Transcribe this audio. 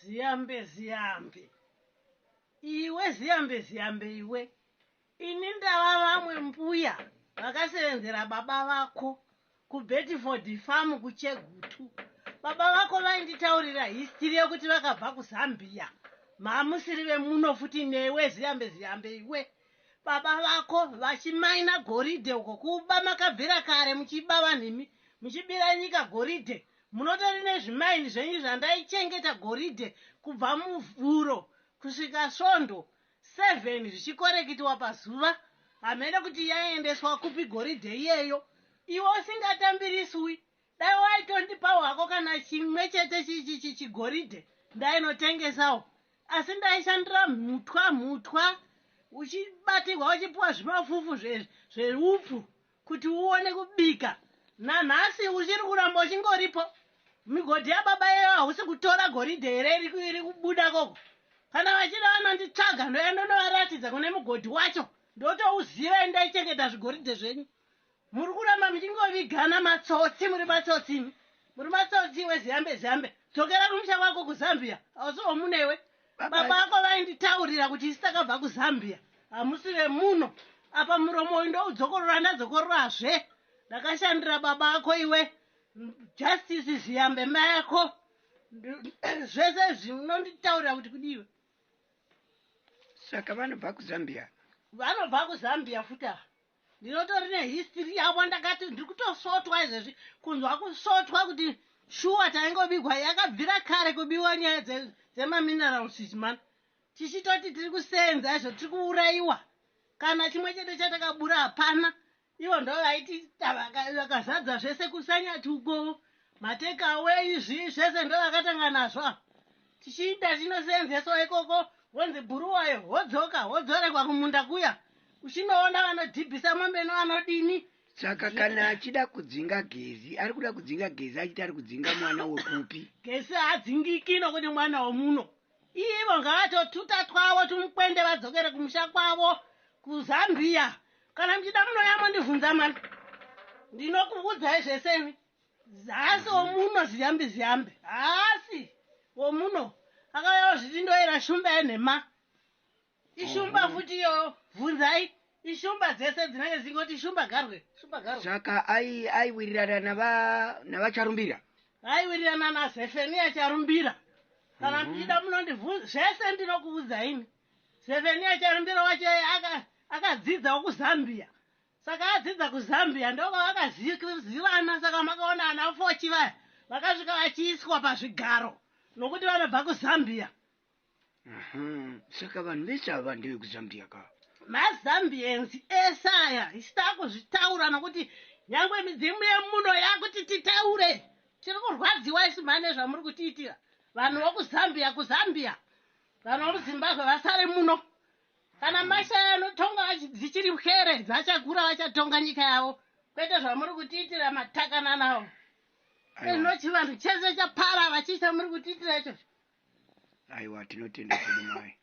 Ziyambe. Iwe ziyambe iwe. Ini ndava vamwe mbuya vakasevenzera baba vako kuBedford Farm kuChegutu. Baba vako vainditaurira history yekuti vakabva kuZambia. Mamusiri vemuno futi newe ziyambe iwe. Baba vako vachimaina goridhe uko kuba makabvira kare muchiba vanhimi muchibira nyika goridhe. Munotori nezvimaini zvenyu zvandaichengeta goridhe kubva muvhuro kusvika svondo 7 zvichikorekitwa pazuva. Hamene kuti yaendeswa kupi goridhe iyeyo. Iwe usingatambiriswi. Dai waitondipa hwako kana chimwe chete chigoridhe ndainotengesawo. Asi ndaishandira mhutwa uchibatirwa uchipuwa zvimafufu zveupfu kuti uone kubika. Nanhasi uchiri kuramba uchingoripo. Migodhi yababa yeyo hausi kutora goridhe here iri kubuda koko. Kana vachida vanonditsvaga ndoenda ndovaratidza kune mugodhi wacho. Ndotouziva ndaichengeta zvigoridhe zvenyu. Muri kuramba muchingovigana matsotsi, muri matsotsi. Muri matsotsi weziyambe. Dzokera kumusha kwako kuZambia. Hausiwo munewe. Baba vako vainditaurira kuti isi takabva kuZambia. Hamusi vemuno. Apa muromo ndoudzokororazve ndadzokorazve. Ndakashandira baba ako iwe. Justice Ziyambe mai ako. Zvese zvinonditaurira kuti kudiwe. Saka vanobva kuZambia. Vanobva kuZambia futa. Ndinotori nehistory yavo ndakati ndiri kutosotwa izvezvi. Kunzwa kusotwa kuti shuwa taingobigwa yakabvira kare kubiwa nyaya dzemaminerals man. Tichitoti tiri kusenza izvo tiri kuurayiwa. Kana chimwe chete chatakabura hapana. Ivo ndo vaiti vakazadza zvese kusanyati uko. Matekawe izvi zvese ndo vakatanga nazvo. Tichiita chinosenzeswa ikoko. Wenzi buruwayo wodzorekwa kumunda kuya. Uchinoona vanodhibhisa mombe nevanodini. Saka kana achida kudzinga gezi, ari kuda kudzinga gezi achiti ari kudzinga mwana wekupi? Gezi hadzingiki nokuti mwana womuno. Ivo ngavatotuta twavo tumukwende vadzokere kumusha kwavo kuZambia. Kana muchida munoya mondibvunza mani. Ndinokuudzai zveseni. Hasi womuno ziyambe. Hasi womuno. Akauya zvichindoera shumba yenhema. Ishumba futi iyo bvunzai. Ishumba dzese dzinenge dzingoti shumba garwe. Saka aiwirirana navacharumbira. Aiwirirana naZefenia charumbira. Kana muchida munondibvunza zvese ndinokuudzaini. Zefenia charumbira wacho akadzidzawo kuZambia. Saka adzidza kuZambia ndoko vakazivana. Saka makaona ana fochi vaya vakasvika vachiiswa pazvigaro nokuti vanobva kuZambia. Saka vanhu vese ava ndevekuZambia ka. MaZambians esaya isita kuzvitaura nokuti nyangwe midzimu yemuno yakuti titaure. Tiri kurwadziwa isi mane zvamuri kutiitira. Vanhu vokuzambia vanhu vomuZimbabwe vasare muno. Kana mashaya anotonga dzichiri here dzachakura vachatonga nyika yavo. Kwete zvamuri kutiitira matakana nawo. Inochi vanhu chese chapara vachiita muri kutiitira icho. Aiwa tinotenda kuti mai.